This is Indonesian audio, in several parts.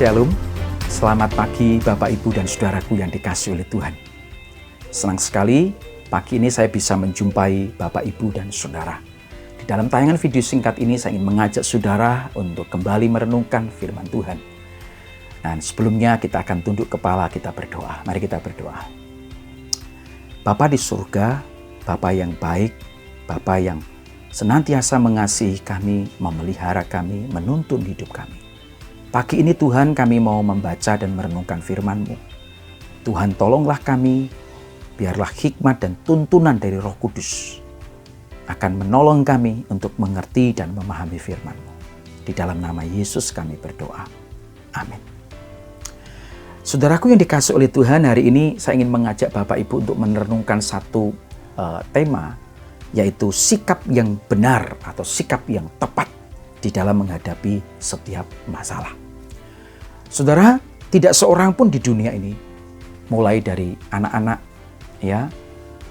Shalom, selamat pagi Bapak Ibu dan Saudaraku yang dikasihi oleh Tuhan. Senang sekali pagi ini saya bisa menjumpai Bapak Ibu dan Saudara. Di dalam tayangan video singkat ini saya ingin mengajak Saudara untuk kembali merenungkan firman Tuhan. Dan sebelumnya kita akan tunduk kepala, kita berdoa. Mari kita berdoa. Bapa di surga, Bapa yang baik, Bapa yang senantiasa mengasihi kami, memelihara kami, menuntun hidup kami. Pagi ini Tuhan kami mau membaca dan merenungkan firman-Mu. Tuhan tolonglah kami, biarlah hikmat dan tuntunan dari Roh Kudus akan menolong kami untuk mengerti dan memahami firman-Mu. Di dalam nama Yesus kami berdoa. Amin. Saudaraku yang dikasihi oleh Tuhan, hari ini saya ingin mengajak Bapak Ibu untuk merenungkan satu tema, yaitu sikap yang benar atau sikap yang tepat di dalam menghadapi setiap masalah. Saudara, tidak seorang pun di dunia ini, mulai dari anak-anak,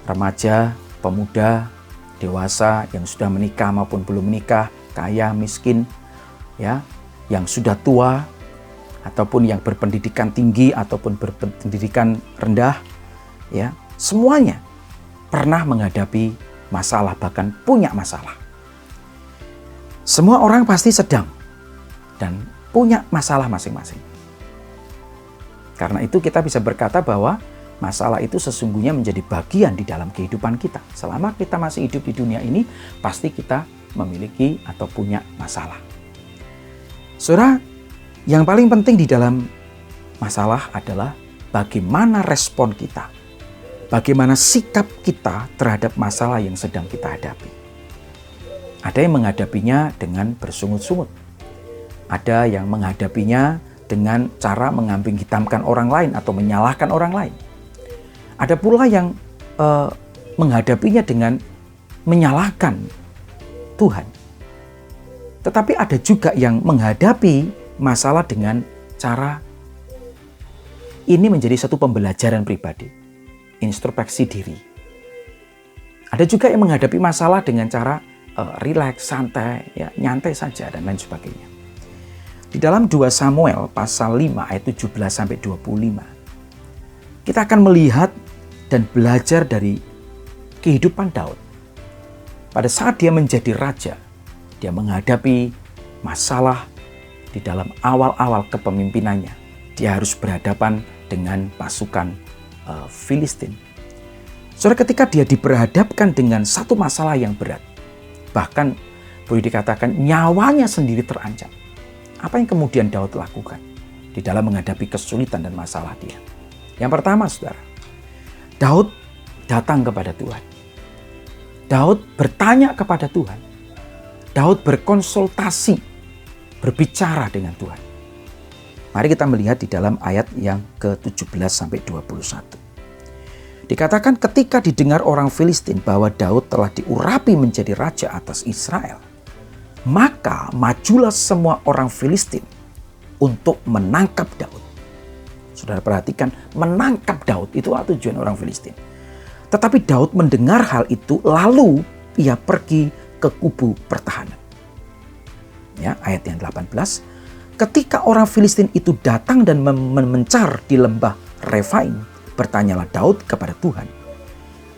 remaja, pemuda, dewasa, yang sudah menikah maupun belum menikah, kaya, miskin, yang sudah tua, ataupun yang berpendidikan tinggi ataupun berpendidikan rendah, semuanya pernah menghadapi masalah, bahkan punya masalah. Semua orang pasti sedang dan punya masalah masing-masing. Karena itu kita bisa berkata bahwa masalah itu sesungguhnya menjadi bagian di dalam kehidupan kita. Selama kita masih hidup di dunia ini, pasti kita memiliki atau punya masalah. Saudara, yang paling penting di dalam masalah adalah bagaimana respon kita. Bagaimana sikap kita terhadap masalah yang sedang kita hadapi. Ada yang menghadapinya dengan bersungut-sungut. Ada yang menghadapinya dengan cara mengambing hitamkan orang lain atau menyalahkan orang lain. Ada pula yang menghadapinya dengan menyalahkan Tuhan. Tetapi ada juga yang menghadapi masalah dengan cara ini menjadi satu pembelajaran pribadi, introspeksi diri. Ada juga yang menghadapi masalah dengan cara rileks, santai, nyantai saja dan lain sebagainya. Di dalam 2 Samuel pasal 5 ayat 17-25, kita akan melihat dan belajar dari kehidupan Daud. Pada saat dia menjadi raja, dia menghadapi masalah di dalam awal-awal kepemimpinannya. Dia harus berhadapan dengan pasukan Filistin. Saudara, ketika dia diperhadapkan dengan satu masalah yang berat, bahkan boleh dikatakan nyawanya sendiri terancam. Apa yang kemudian Daud lakukan di dalam menghadapi kesulitan dan masalah dia? Yang pertama, saudara, Daud datang kepada Tuhan. Daud bertanya kepada Tuhan. Daud berkonsultasi, berbicara dengan Tuhan. Mari kita melihat di dalam ayat yang ke-17-21. Dikatakan ketika didengar orang Filistin bahwa Daud telah diurapi menjadi raja atas Israel, maka majulah semua orang Filistin untuk menangkap Daud. Saudara perhatikan, menangkap Daud itulah tujuan orang Filistin. Tetapi Daud mendengar hal itu, lalu ia pergi ke kubu pertahanan. Ayat yang 18. Ketika orang Filistin itu datang dan mencar di lembah Refaim, bertanyalah Daud kepada Tuhan,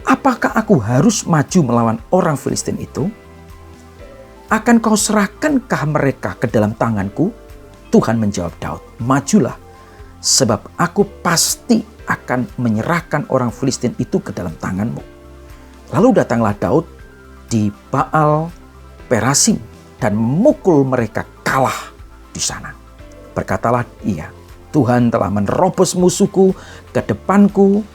apakah aku harus maju melawan orang Filistin itu? Akan kau serahkankah mereka ke dalam tanganku? Tuhan menjawab Daud, majulah, sebab aku pasti akan menyerahkan orang Filistin itu ke dalam tanganmu. Lalu datanglah Daud di Baal Perasim dan memukul mereka kalah di sana. Berkatalah ia, Tuhan telah menerobos musuhku ke depanku,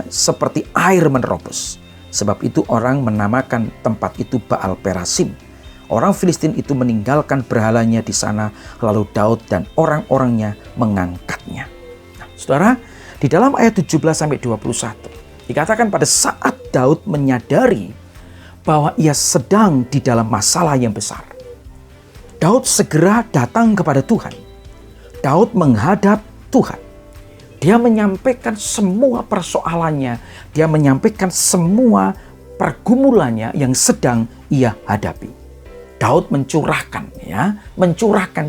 seperti air menerobos. Sebab itu orang menamakan tempat itu Baal Perasim. Orang Filistin itu meninggalkan berhalanya di sana, lalu Daud dan orang-orangnya mengangkatnya. Nah, saudara, di dalam ayat 17-21 dikatakan pada saat Daud menyadari bahwa ia sedang di dalam masalah yang besar, Daud segera datang kepada Tuhan. Daud menghadap Tuhan. Dia menyampaikan semua persoalannya, dia menyampaikan semua pergumulannya yang sedang ia hadapi. Daud mencurahkan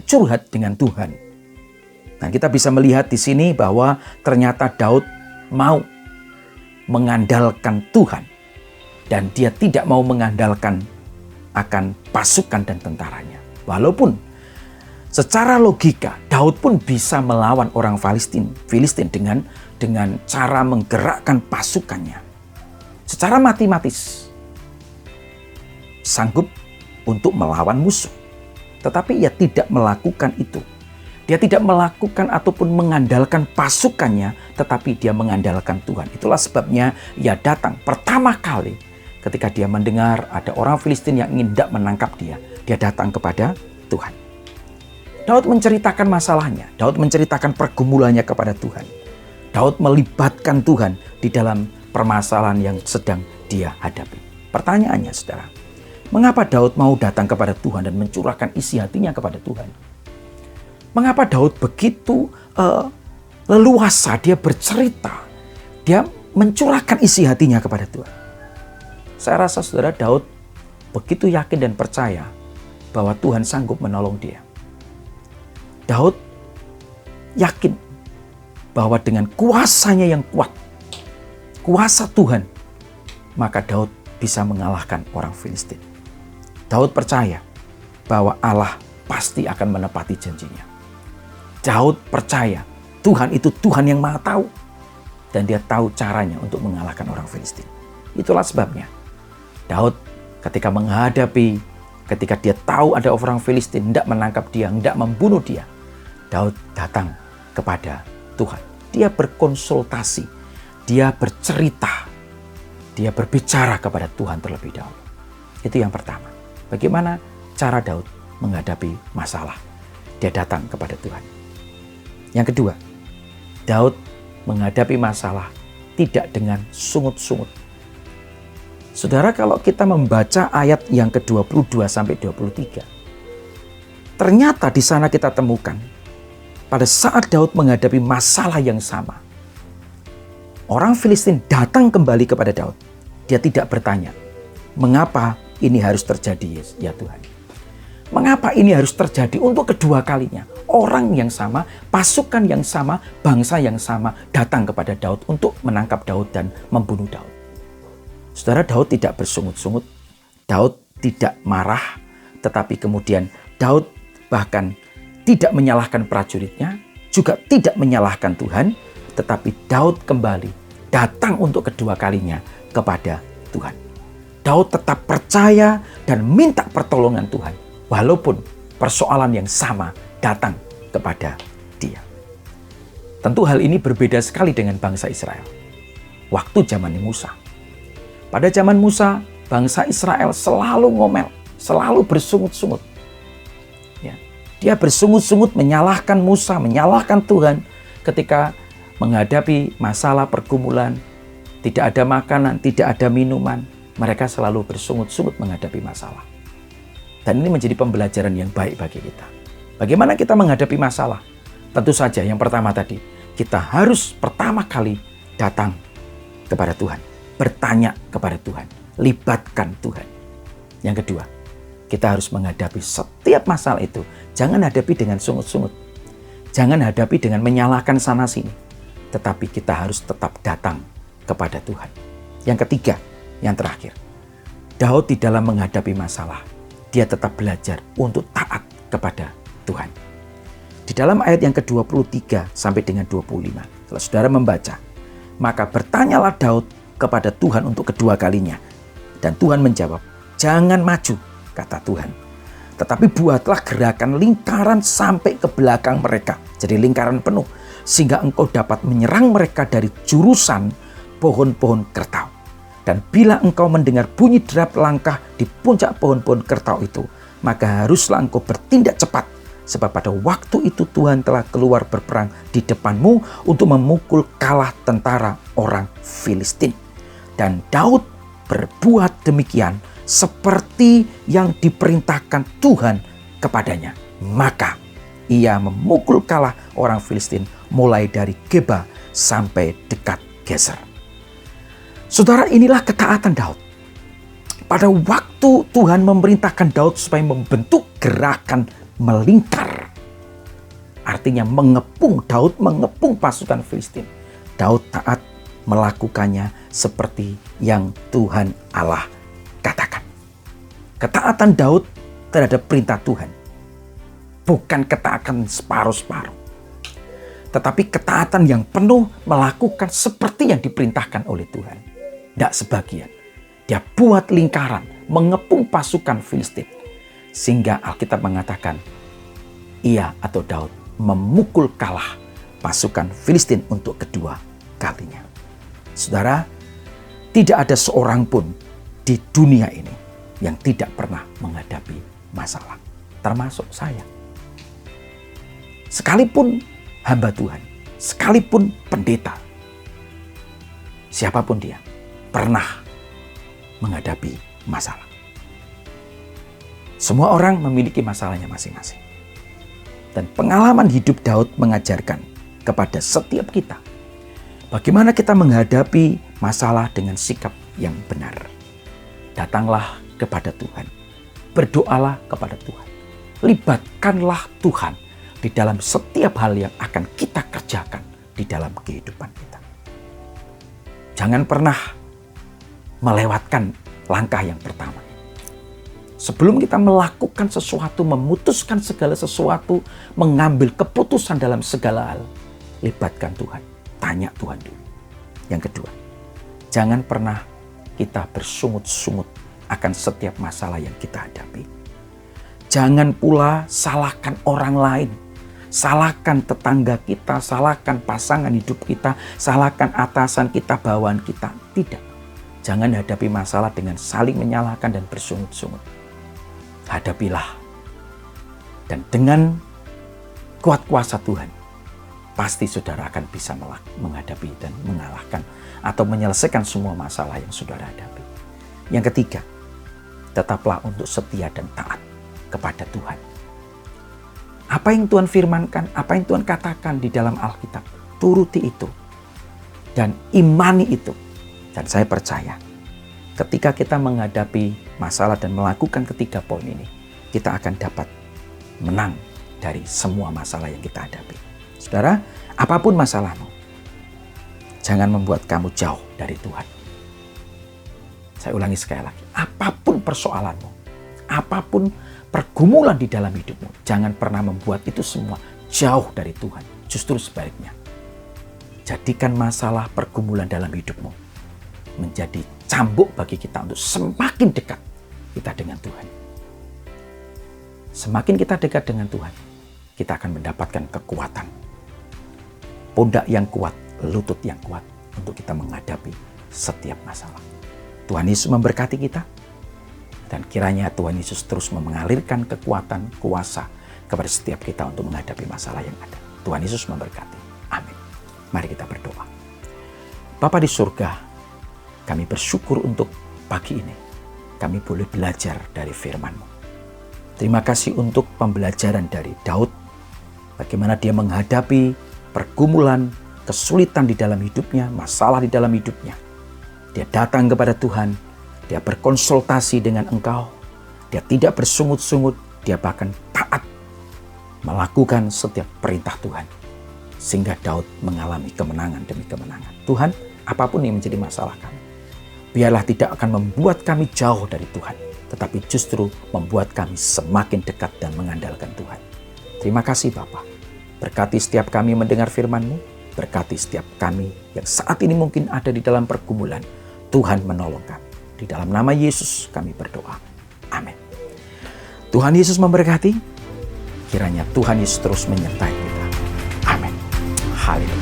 curhat dengan Tuhan. Nah, kita bisa melihat di sini bahwa ternyata Daud mau mengandalkan Tuhan dan dia tidak mau mengandalkan akan pasukan dan tentaranya. Walaupun secara logika Daud pun bisa melawan orang Filistin dengan cara menggerakkan pasukannya. Secara matematis sanggup untuk melawan musuh. Tetapi ia tidak melakukan itu. Dia tidak melakukan ataupun mengandalkan pasukannya, tetapi dia mengandalkan Tuhan. Itulah sebabnya ia datang pertama kali ketika dia mendengar ada orang Filistin yang ingin hendak menangkap dia. Dia datang kepada Tuhan. Daud menceritakan masalahnya. Daud menceritakan pergumulannya kepada Tuhan. Daud melibatkan Tuhan di dalam permasalahan yang sedang dia hadapi. Pertanyaannya, saudara, mengapa Daud mau datang kepada Tuhan dan mencurahkan isi hatinya kepada Tuhan? Mengapa Daud begitu leluasa dia bercerita, dia mencurahkan isi hatinya kepada Tuhan? Saya rasa saudara, Daud begitu yakin dan percaya bahwa Tuhan sanggup menolong dia. Daud yakin bahwa dengan kuasanya yang kuat, kuasa Tuhan, maka Daud bisa mengalahkan orang Filistin. Daud percaya bahwa Allah pasti akan menepati janjinya. Daud percaya Tuhan itu Tuhan yang Maha Tahu dan dia tahu caranya untuk mengalahkan orang Filistin. Itulah sebabnya Daud ketika dia tahu ada orang Filistin hendak menangkap dia, hendak membunuh dia, Daud datang kepada Tuhan. Dia berkonsultasi, dia bercerita, dia berbicara kepada Tuhan terlebih dahulu. Itu yang pertama. Bagaimana cara Daud menghadapi masalah? Dia datang kepada Tuhan. Yang kedua, Daud menghadapi masalah tidak dengan sungut-sungut. Saudara, kalau kita membaca ayat yang ke-22 sampai 23, ternyata di sana kita temukan pada saat Daud menghadapi masalah yang sama, orang Filistin datang kembali kepada Daud. Dia tidak bertanya, mengapa ini harus terjadi ya Tuhan? Mengapa ini harus terjadi untuk kedua kalinya? Orang yang sama, pasukan yang sama, bangsa yang sama datang kepada Daud untuk menangkap Daud dan membunuh Daud. Saudara, Daud tidak bersungut-sungut, Daud tidak marah, tetapi kemudian Daud bahkan tidak menyalahkan prajuritnya, juga tidak menyalahkan Tuhan, tetapi Daud kembali datang untuk kedua kalinya kepada Tuhan. Daud tetap percaya dan minta pertolongan Tuhan, walaupun persoalan yang sama datang kepada dia. Tentu hal ini berbeda sekali dengan bangsa Israel. Waktu zaman Musa. Pada zaman Musa, bangsa Israel selalu ngomel, selalu bersungut-sungut. Ya, dia bersungut-sungut menyalahkan Musa, menyalahkan Tuhan ketika menghadapi masalah pergumulan, tidak ada makanan, tidak ada minuman. Mereka selalu bersungut-sungut menghadapi masalah. Dan ini menjadi pembelajaran yang baik bagi kita. Bagaimana kita menghadapi masalah? Tentu saja yang pertama tadi, kita harus pertama kali datang kepada Tuhan. Bertanya kepada Tuhan. Libatkan Tuhan. Yang kedua, kita harus menghadapi setiap masalah itu. Jangan hadapi dengan sungut-sungut. Jangan hadapi dengan menyalahkan sana-sini. Tetapi kita harus tetap datang kepada Tuhan. Yang ketiga, yang terakhir, Daud di dalam menghadapi masalah, dia tetap belajar untuk taat kepada Tuhan. Di dalam ayat yang ke-23 sampai dengan 25, kalau saudara membaca, maka bertanyalah Daud kepada Tuhan untuk kedua kalinya. Dan Tuhan menjawab, jangan maju, kata Tuhan. Tetapi buatlah gerakan lingkaran sampai ke belakang mereka. Jadi lingkaran penuh, sehingga engkau dapat menyerang mereka dari jurusan pohon-pohon kertau. Dan bila engkau mendengar bunyi derap langkah di puncak pohon-pohon kertau itu, maka haruslah engkau bertindak cepat. Sebab pada waktu itu Tuhan telah keluar berperang di depanmu untuk memukul kalah tentara orang Filistin. Dan Daud berbuat demikian seperti yang diperintahkan Tuhan kepadanya. Maka ia memukul kalah orang Filistin mulai dari Geba sampai dekat Geser. Saudara, inilah ketaatan Daud. Pada waktu Tuhan memerintahkan Daud supaya membentuk gerakan melingkar. Artinya artinya mengepung. Daud mengepung pasukan Filistin. Daud taat melakukannya seperti yang Tuhan Allah katakan. Ketaatan Daud terhadap perintah Tuhan bukan ketaatan separuh-separuh, tetapi ketaatan yang penuh melakukan seperti yang diperintahkan oleh Tuhan. Tidak sebagian. Dia buat lingkaran, mengepung pasukan Filistin. Sehingga Alkitab mengatakan, ia atau Daud memukul kalah pasukan Filistin untuk kedua kalinya. Saudara, tidak ada seorang pun di dunia ini yang tidak pernah menghadapi masalah, termasuk saya. Sekalipun hamba Tuhan, sekalipun pendeta, siapapun dia, pernah menghadapi masalah. Semua orang memiliki masalahnya masing-masing. Dan pengalaman hidup Daud mengajarkan kepada setiap kita bagaimana kita menghadapi masalah dengan sikap yang benar. Datanglah kepada Tuhan. Berdoalah kepada Tuhan. Libatkanlah Tuhan di dalam setiap hal yang akan kita kerjakan di dalam kehidupan kita. Jangan pernah melewatkan langkah yang pertama. Sebelum kita melakukan sesuatu, memutuskan segala sesuatu, mengambil keputusan dalam segala hal, libatkan Tuhan. Tanya Tuhan dulu. Yang kedua, jangan pernah kita bersungut-sungut akan setiap masalah yang kita hadapi. Jangan pula salahkan orang lain. Salahkan tetangga kita, salahkan pasangan hidup kita, salahkan atasan kita, bawahan kita. Tidak. Jangan hadapi masalah dengan saling menyalahkan dan bersungut-sungut. Hadapilah. Dan dengan kuat kuasa Tuhan, pasti saudara akan bisa menghadapi dan mengalahkan atau menyelesaikan semua masalah yang saudara hadapi. Yang ketiga, tetaplah untuk setia dan taat kepada Tuhan. Apa yang Tuhan firmankan, apa yang Tuhan katakan di dalam Alkitab, turuti itu. Dan imani itu. Dan saya percaya, ketika kita menghadapi masalah dan melakukan ketiga poin ini, kita akan dapat menang dari semua masalah yang kita hadapi. Saudara, apapun masalahmu, jangan membuat kamu jauh dari Tuhan. Saya ulangi sekali lagi, apapun persoalanmu, apapun pergumulan di dalam hidupmu, jangan pernah membuat itu semua jauh dari Tuhan. Justru sebaliknya, jadikan masalah pergumulan dalam hidupmu menjadi cambuk bagi kita untuk semakin dekat kita dengan Tuhan. Semakin kita dekat dengan Tuhan, kita akan mendapatkan kekuatan. Pundak yang kuat, lutut yang kuat untuk kita menghadapi setiap masalah. Tuhan Yesus memberkati kita. Dan kiranya Tuhan Yesus terus mengalirkan kekuatan, kuasa kepada setiap kita untuk menghadapi masalah yang ada. Tuhan Yesus memberkati. Amin. Mari kita berdoa. Bapa di surga, kami bersyukur untuk pagi ini. Kami boleh belajar dari firman-Mu. Terima kasih untuk pembelajaran dari Daud. Bagaimana dia menghadapi pergumulan, kesulitan di dalam hidupnya, masalah di dalam hidupnya. Dia datang kepada Tuhan. Dia berkonsultasi dengan Engkau. Dia tidak bersungut-sungut. Dia bahkan taat melakukan setiap perintah Tuhan. Sehingga Daud mengalami kemenangan demi kemenangan. Tuhan, apapun yang menjadi masalah kami, biarlah tidak akan membuat kami jauh dari Tuhan, tetapi justru membuat kami semakin dekat dan mengandalkan Tuhan. Terima kasih Bapa. Berkati setiap kami mendengar firman-Mu. Berkati setiap kami yang saat ini mungkin ada di dalam pergumulan. Tuhan menolong kami. Di dalam nama Yesus kami berdoa. Amin. Tuhan Yesus memberkati. Kiranya Tuhan Yesus terus menyertai kita. Amin. Haleluya.